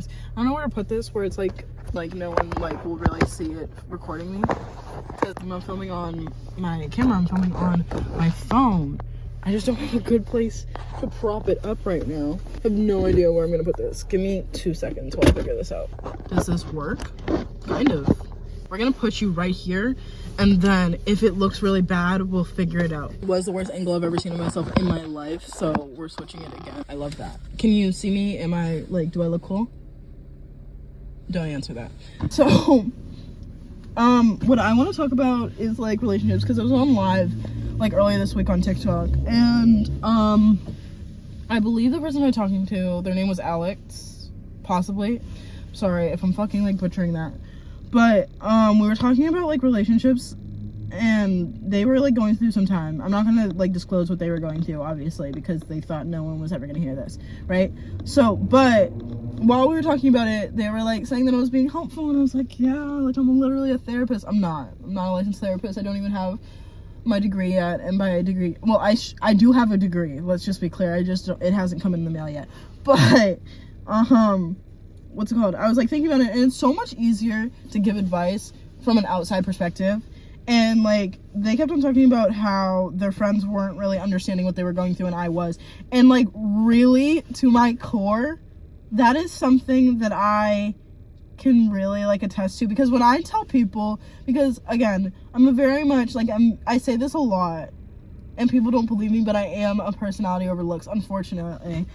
Anyways, I don't know where to put this where it's like no one like will really see it recording me, because I'm not filming on my camera, I'm filming on my phone. I just don't have a good place to prop it up right now. I have no idea where I'm gonna put this. Give me 2 seconds while I figure this out. Does this work? Kind of. We're gonna put you right here, and then if it looks really bad, we'll figure it out. It was the worst angle I've ever seen of myself in my life, so we're switching it again. I love that. Can you see me? Am I, like, do I look cool? Don't answer that. So, what I want to talk about is, like, relationships, because I was on live, like, earlier this week on TikTok, and, I believe the person I'm talking to, their name was Alex, possibly. Sorry if I'm fucking, like, butchering that. But, we were talking about, like, relationships, and they were, like, going through some time. I'm not gonna, like, disclose what they were going through, obviously, because they thought no one was ever gonna hear this, right? So, but while we were talking about it, they were, like, saying that I was being helpful, and I was like, yeah, like, I'm literally a therapist. I'm not a licensed therapist. I don't even have my degree yet, and by a degree, well, I do have a degree, let's just be clear. It hasn't come in the mail yet. But, what's it called? I was, like, thinking about it, and it's so much easier to give advice from an outside perspective. And, like, they kept on talking about how their friends weren't really understanding what they were going through, and I was. And, like, really, to my core, that is something that I can really, like, attest to. Because when I tell people, because, again, I'm a very much, like, I say this a lot, and people don't believe me, but I am a personality over looks, unfortunately.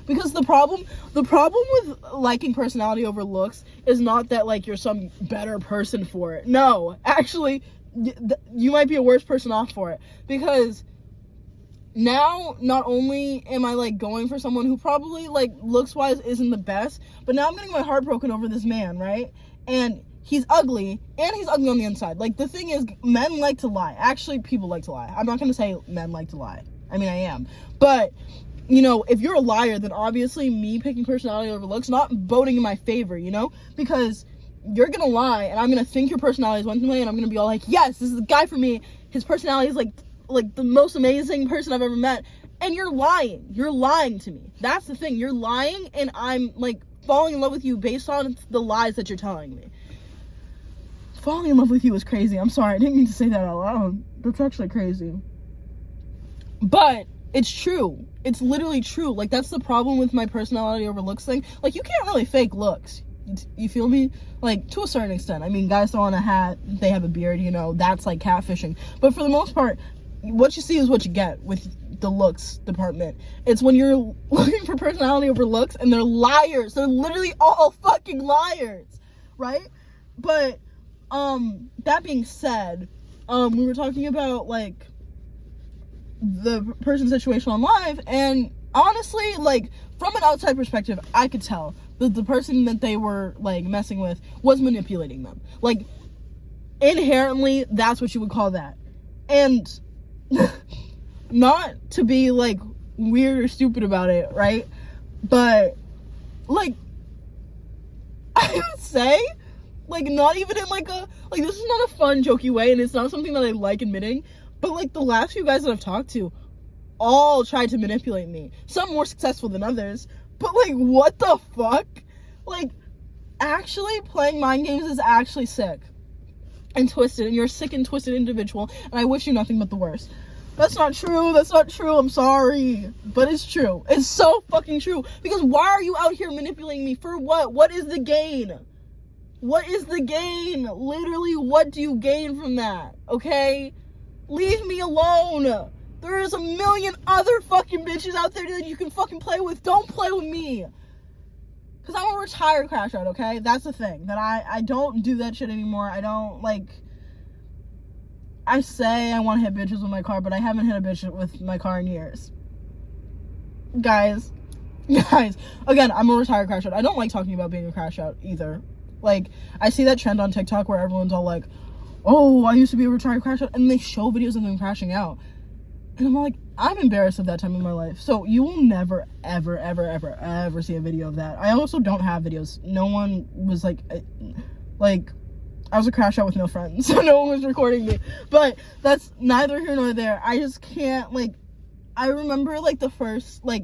Because the problem with liking personality over looks is not that, like, you're some better person for it. No, actually, you might be a worse person off for it. Because now, not only am I, like, going for someone who probably, like, looks-wise isn't the best, but now I'm getting my heart broken over this man, right? And he's ugly, and he's ugly on the inside. Like, the thing is, men like to lie. Actually, people like to lie. I'm not gonna say men like to lie. I mean, I am. But, you know, if you're a liar, then obviously me picking personality over looks not voting in my favor, you know? Because you're gonna lie, and I'm gonna think your personality is one way, and I'm gonna be all like, yes, this is the guy for me. His personality is, like the most amazing person I've ever met. And you're lying. You're lying to me. That's the thing. You're lying, and I'm, like, falling in love with you based on the lies that you're telling me. Falling in love with you is crazy. I'm sorry, I didn't mean to say that out loud. That's actually crazy. But it's true. It's literally true. Like, that's the problem with my personality over looks thing. Like, you can't really fake looks. You feel me? Like, to a certain extent. I mean, guys throw on a hat, they have a beard, you know, that's like catfishing. But for the most part, what you see is what you get with the looks department. It's when you're looking for personality over looks, and they're liars. They're literally all fucking liars, right? But that being said, we were talking about, like, the person's situation on live, and honestly, like, from an outside perspective, I could tell that the person that they were, like, messing with was manipulating them. Like, inherently, that's what you would call that. And not to be, like, weird or stupid about it, right? But, like, I would say, like, not even in, like, this is not a fun, jokey way, and it's not something that I like admitting, but, like, the last few guys that I've talked to all tried to manipulate me. Some more successful than others, but, like, what the fuck? Like, actually playing mind games is actually sick and twisted, and you're a sick and twisted individual, and I wish you nothing but the worst. That's not true, I'm sorry, but it's true. It's so fucking true, because why are you out here manipulating me? For what? What is the gain? What is the gain? Literally, what do you gain from that? Okay? Leave me alone. There is a million other fucking bitches out there that you can fucking play with. Don't play with me. Because I'm a retired crash out, okay? That's the thing. That I don't do that shit anymore. I don't, like, I say I want to hit bitches with my car, but I haven't hit a bitch with my car in years. Guys, again, I'm a retired crash out. I don't like talking about being a crash out either. Like, I see that trend on TikTok where everyone's all like, oh, I used to be a retired crash out, and they show videos of them crashing out. And I'm like, I'm embarrassed of that time in my life. So you will never, ever, ever, ever, ever see a video of that. I also don't have videos. No one was like, I was a crash out with no friends, so no one was recording me. But that's neither here nor there. I just can't, like, I remember, like, the first, like,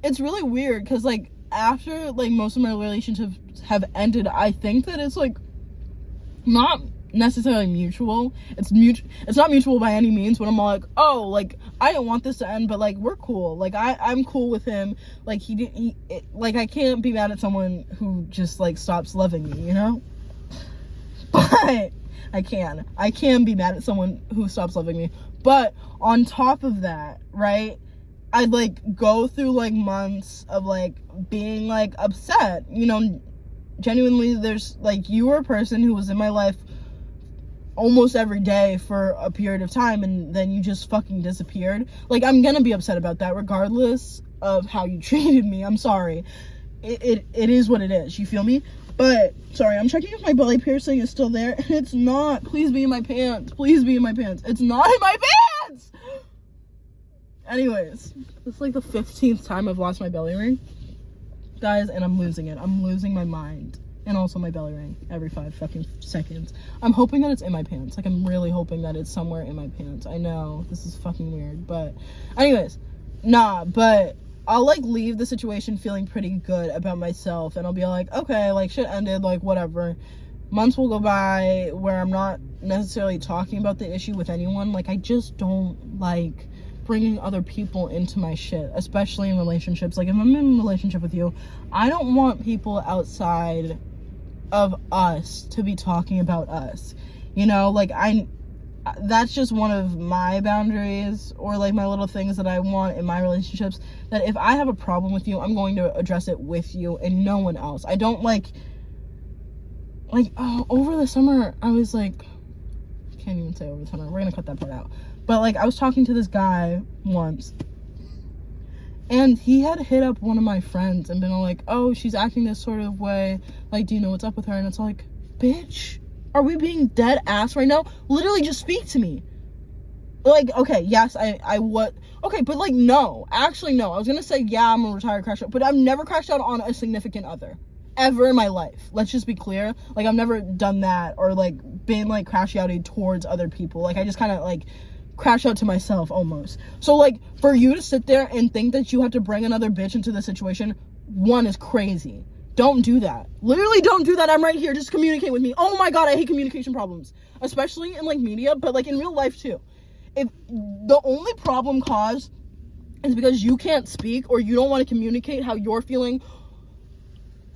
it's really weird, because, like, after, like, most of my relationships have ended, I think that it's, like, not necessarily mutual. It's not mutual by any means, but I'm like, oh, like, I don't want this to end, but, like, we're cool. Like, I'm cool with him. Like, like, I can't be mad at someone who just, like, stops loving me, you know? But I can be mad at someone who stops loving me. But on top of that, right, I'd, like, go through, like, months of, like, being, like, upset, you know. Genuinely, there's, like, you were a person who was in my life almost every day for a period of time, and then you just fucking disappeared. Like, I'm gonna be upset about that regardless of how you treated me. I'm sorry. It is what it is, you feel me? But, sorry, I'm checking if my belly piercing is still there. It's not. Please be in my pants. Please be in my pants. It's not in my pants! Anyways, this is like the 15th time I've lost my belly ring. Guys, and I'm losing it. I'm losing my mind. And also my belly ring every 5 fucking seconds. I'm hoping that it's in my pants. Like, I'm really hoping that it's somewhere in my pants. I know, this is fucking weird, but anyways, but I'll, like, leave the situation feeling pretty good about myself, and I'll be like, okay, like, shit ended, like, whatever. Months will go by where I'm not necessarily talking about the issue with anyone. Like, I just don't like bringing other people into my shit, especially in relationships. Like, if I'm in a relationship with you, I don't want people outside of us to be talking about us, you know? Like, that's just one of my boundaries, or, like, my little things that I want in my relationships, that if I have a problem with you, I'm going to address it with you and no one else. I don't like over the summer, I was like, can't even say over the summer, we're gonna cut that part out, but, like, I was talking to this guy once, and he had hit up one of my friends and been like, oh, she's acting this sort of way, like, do you know what's up with her? And it's like, bitch, are we being dead ass right now? Literally, just speak to me. Like, okay, yes, I would. Okay, but, like, no. Actually, no. I was gonna say, yeah, I'm a retired crash out, but I've never crashed out on a significant other. Ever in my life. Let's just be clear. Like, I've never done that, or, like, been, like, crash outed towards other people. Like, I just kind of, like, crash out to myself, almost. So, like, for you to sit there and think that you have to bring another bitch into the situation, one, is crazy. Don't do that. Literally, don't do that. I'm right here. Just communicate with me. Oh my god, I hate communication problems. Especially in, like, media, but, like, in real life, too. If the only problem caused is because you can't speak, or you don't want to communicate how you're feeling,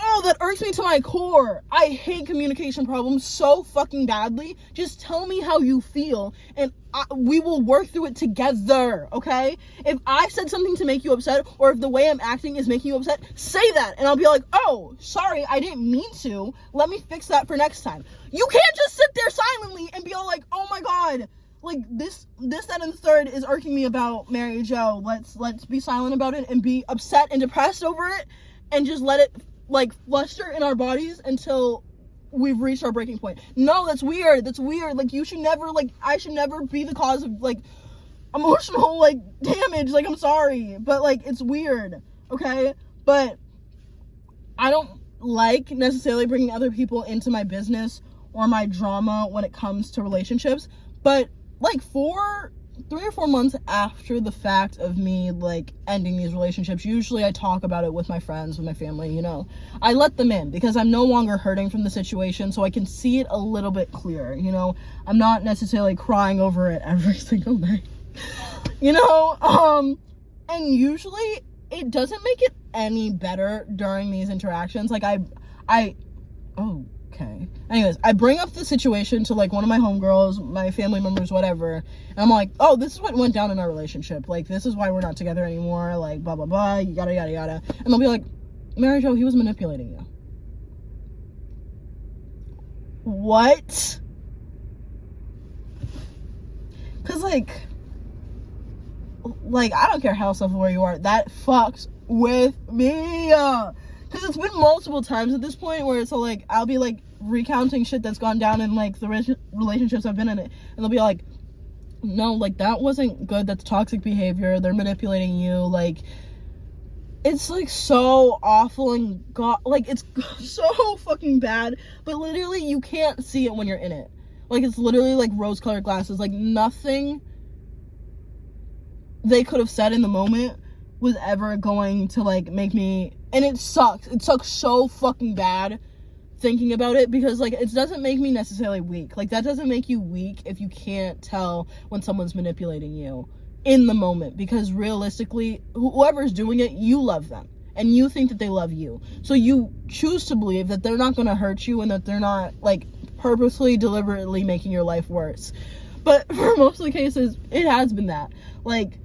oh, that irks me to my core. I hate communication problems so fucking badly. Just tell me how you feel, and we will work through it together, okay? If I said something to make you upset, or if the way I'm acting is making you upset, say that, and I'll be like, oh, sorry, I didn't mean to. Let me fix that for next time. You can't just sit there silently and be all like, oh my god, like, this, that, and the third is irking me about Mariejo. Let's be silent about it and be upset and depressed over it, and just let it, like, fluster in our bodies until we've reached our breaking point. No, that's weird. Like, you should never, like, I should never be the cause of, like, emotional, like, damage. Like, I'm sorry, but, like, it's weird, okay? But I don't like necessarily bringing other people into my business or my drama when it comes to relationships, but, like, 3 or 4 months after the fact of me, like, ending these relationships, usually I talk about it with my friends, with my family, you know. I let them in because I'm no longer hurting from the situation, so I can see it a little bit clearer, you know. I'm not necessarily crying over it every single night, you know. And usually it doesn't make it any better during these interactions. Like, okay. Anyways, I bring up the situation to, like, one of my homegirls, my family members, whatever, and I'm like, oh, this is what went down in our relationship. Like, this is why we're not together anymore, like, blah, blah, blah, yada, yada, yada. And they'll be like, Mariejo, he was manipulating you. What? Because, like, I don't care how self-aware you are, that fucks with me. Because it's been multiple times at this point where it's like, I'll be, like, recounting shit that's gone down in, like, the relationships I've been in, and they'll be like, no, like, that wasn't good, that's toxic behavior, they're manipulating you, like, it's, like, so awful, and like, it's so fucking bad, but literally, you can't see it when you're in it. Like, it's literally, like, rose-colored glasses. Like, nothing they could have said in the moment was ever going to, like, make me And it sucks. It sucks so fucking bad thinking about it, because like it doesn't make me necessarily weak. Like that doesn't make you weak if you can't tell when someone's manipulating you in the moment, because realistically whoever's doing it, you love them and you think that they love you, so you choose to believe that they're not going to hurt you and that they're not like purposely deliberately making your life worse. But for most of the cases it has been that. Like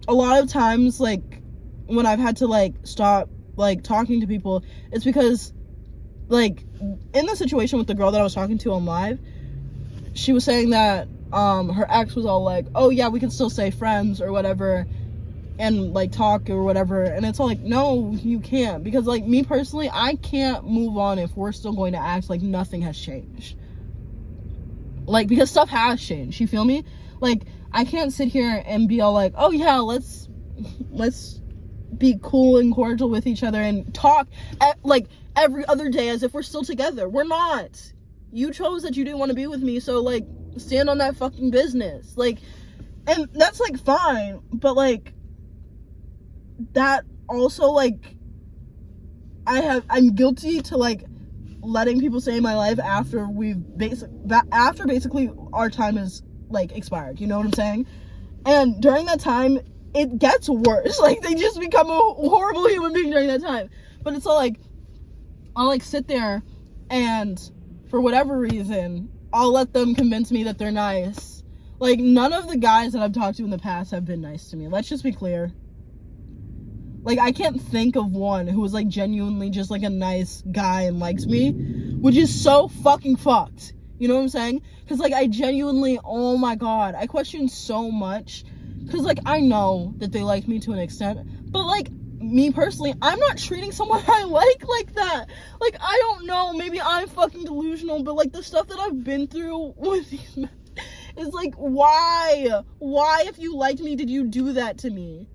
a lot of times, like when I've had to like stop like talking to people, it's because like in the situation with the girl that I was talking to on live, she was saying that her ex was all like, oh yeah, we can still stay friends or whatever and like talk or whatever, and it's all like, no, you can't, because like me personally, I can't move on if we're still going to act like nothing has changed. Like, because stuff has changed, you feel me? Like I can't sit here and be all like, oh yeah, let's be cool and cordial with each other and talk like every other day as if we're still together. We're not. You chose that you didn't want to be with me, so like stand on that fucking business. Like, and that's like fine, but like that also, like I'm guilty to like letting people stay in my life after basically our time is like expired, you know what I'm saying? And during that time it gets worse. Like they just become a horrible human being during that time. But it's all like, I'll like sit there and for whatever reason I'll let them convince me that they're nice. Like none of the guys that I've talked to in the past have been nice to me, let's just be clear. Like I can't think of one who was like genuinely just like a nice guy and likes me, which is so fucking fucked, you know what I'm saying? Because like I genuinely, oh my god, I question so much, because like I know that they like me to an extent, but like me personally, I'm not treating someone I like that. Like I don't know, maybe I'm fucking delusional, but like the stuff that I've been through with these men is like, why if you liked me did you do that to me?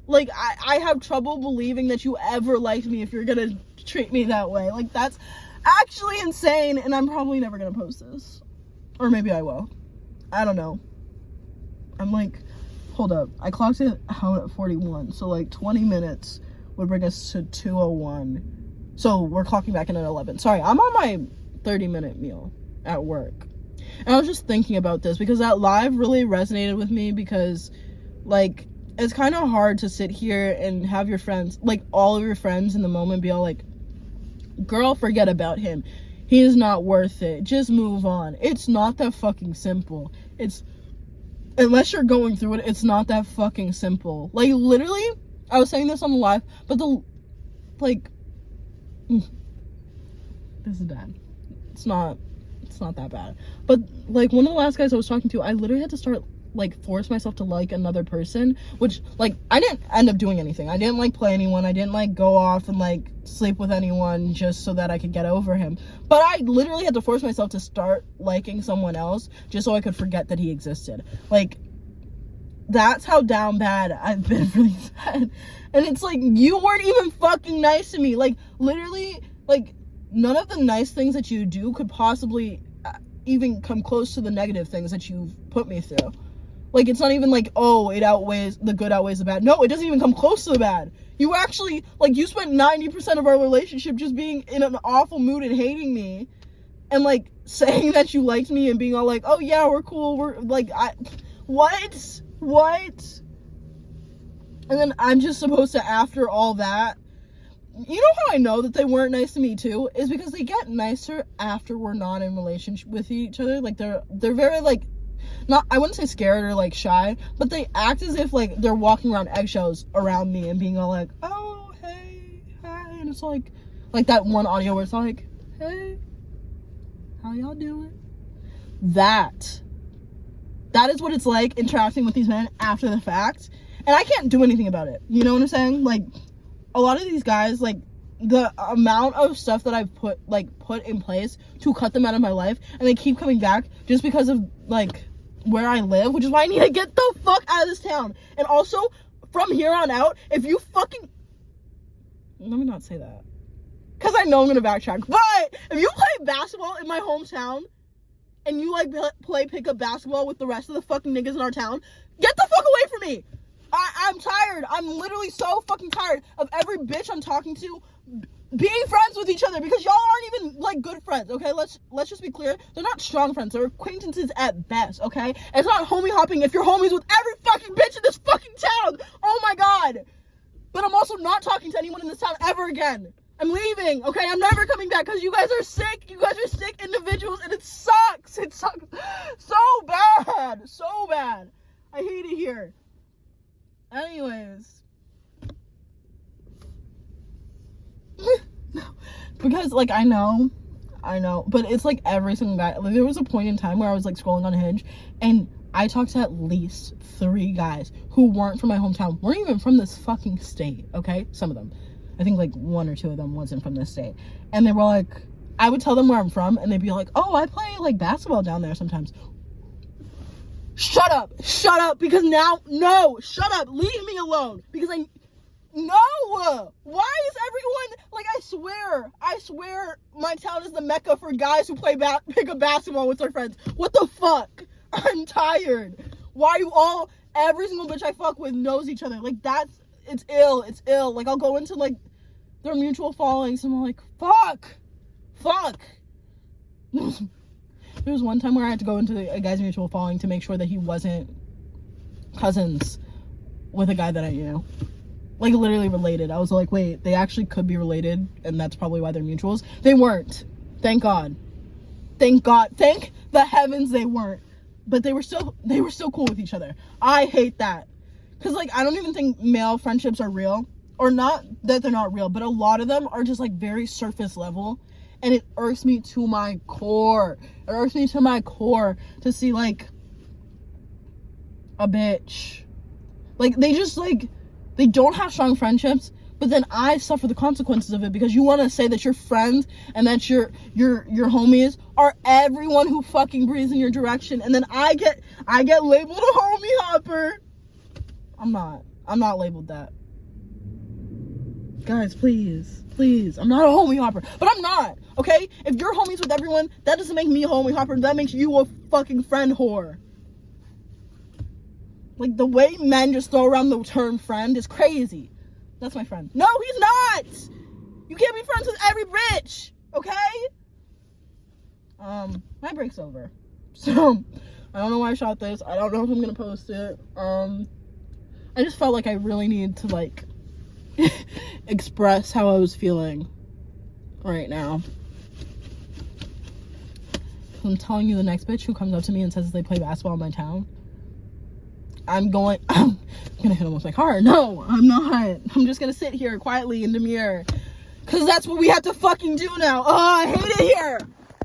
Like I have trouble believing that you ever liked me if you're gonna treat me that way. Like that's actually insane, and I'm probably never gonna post this, or maybe I will, I don't know. I'm like, hold up, I clocked it out at 41, so like 20 minutes would bring us to 2:01, so we're clocking back in at 11. Sorry, I'm on my 30-minute meal at work, and I was just thinking about this because that live really resonated with me, because like it's kind of hard to sit here and have your friends, like all of your friends in the moment, be all like, girl, forget about him, he is not worth it, just move on. It's not that fucking simple. It's, unless you're going through it, it's not that fucking simple. Like literally, I was saying this on the live, but the like this is bad. It's not that bad, but like one of the last guys I was talking to, I literally had to start like force myself to like another person, which like I didn't end up doing anything. I didn't like play anyone, I didn't like go off and like sleep with anyone just so that I could get over him, but I literally had to force myself to start liking someone else just so I could forget that he existed. Like that's how down bad I've been for these men. And it's like, you weren't even fucking nice to me. Like literally, like none of the nice things that you do could possibly even come close to the negative things that you've put me through. Like it's not even like, oh, it outweighs the good, outweighs the bad. No, it doesn't even come close to the bad. You actually, like, you spent 90% of our relationship just being in an awful mood and hating me, and like saying that you liked me and being all like, oh yeah, we're cool, we're like, what? And then I'm just supposed to, after all that, you know how I know that they weren't nice to me too, is because they get nicer after we're not in relationship with each other. Like they're very like, not, I wouldn't say scared or like shy, but they act as if like they're walking around eggshells around me and being all like, oh hey, hi, and it's like that one audio where it's like, hey, how y'all doing? That is what it's like interacting with these men after the fact, and I can't do anything about it, you know what I'm saying? Like a lot of these guys, like the amount of stuff that I've put in place to cut them out of my life, and they keep coming back just because of like where I live, which is why I need to get the fuck out of this town. And also from here on out, if you fucking, let me not say that, because I know I'm gonna backtrack, but if you play basketball in my hometown and you like play pickup basketball with the rest of the fucking niggas in our town, get the fuck away from me. I'm tired. I'm literally so fucking tired of every bitch I'm talking to being friends with each other, because y'all aren't even like good friends, okay? Let's just be clear. They're not strong friends. They're acquaintances at best, okay? It's not homie hopping if you're homies with every fucking bitch in this fucking town. Oh my god. But I'm also not talking to anyone in this town ever again. I'm leaving, okay? I'm never coming back because you guys are sick. You guys are sick individuals, and it sucks. It sucks so bad. So bad. I hate it here. Anyways. Because, like, I know, but it's like every single guy. Like, there was a point in time where I was like scrolling on Hinge, and I talked to at least 3 guys who weren't from my hometown, weren't even from this fucking state, okay? Some of them. I think like 1 or 2 of them wasn't from this state. And they were like, I would tell them where I'm from, and they'd be like, oh, I play like basketball down there sometimes. Shut up, because now, no, shut up, leave me alone, because no, why is everyone, like, I swear my town is the mecca for guys who play pick up basketball with their friends. What the fuck? I'm tired. Why you all, every single bitch I fuck with knows each other, like, it's ill, like, I'll go into, like, their mutual followings, and I'm like, fuck, there was one time where I had to go into a guy's mutual following to make sure that he wasn't cousins with a guy that I knew. Like, literally related. I was like, wait, they actually could be related, and that's probably why they're mutuals. They weren't. Thank God. Thank the heavens they weren't. But they were still cool with each other. I hate that. Because, like, I don't even think male friendships are real. Or not that they're not real, but a lot of them are just, like, very surface level. And it irks me to my core. It irks me to my core to see, like, a bitch. Like, they just, like, they don't have strong friendships, but then I suffer the consequences of it because you want to say that your friends and that your homies are everyone who fucking breathes in your direction, and then I get labeled a homie hopper. I'm not labeled that. Guys, please, I'm not a homie hopper, but I'm not, okay? If you're homies with everyone, that doesn't make me a homie hopper, that makes you a fucking friend whore. Like, the way men just throw around the term friend is crazy. That's my friend. No, he's not! You can't be friends with every bitch, okay? My break's over. So, I don't know why I shot this. I don't know if I'm gonna post it. I just felt like I really needed to, like, express how I was feeling right now. I'm telling you, the next bitch who comes up to me and says they play basketball in my town, I'm gonna hit him with my car. No, I'm not. I'm just gonna sit here quietly and demure. Cause that's what we have to fucking do now. Oh, I hate it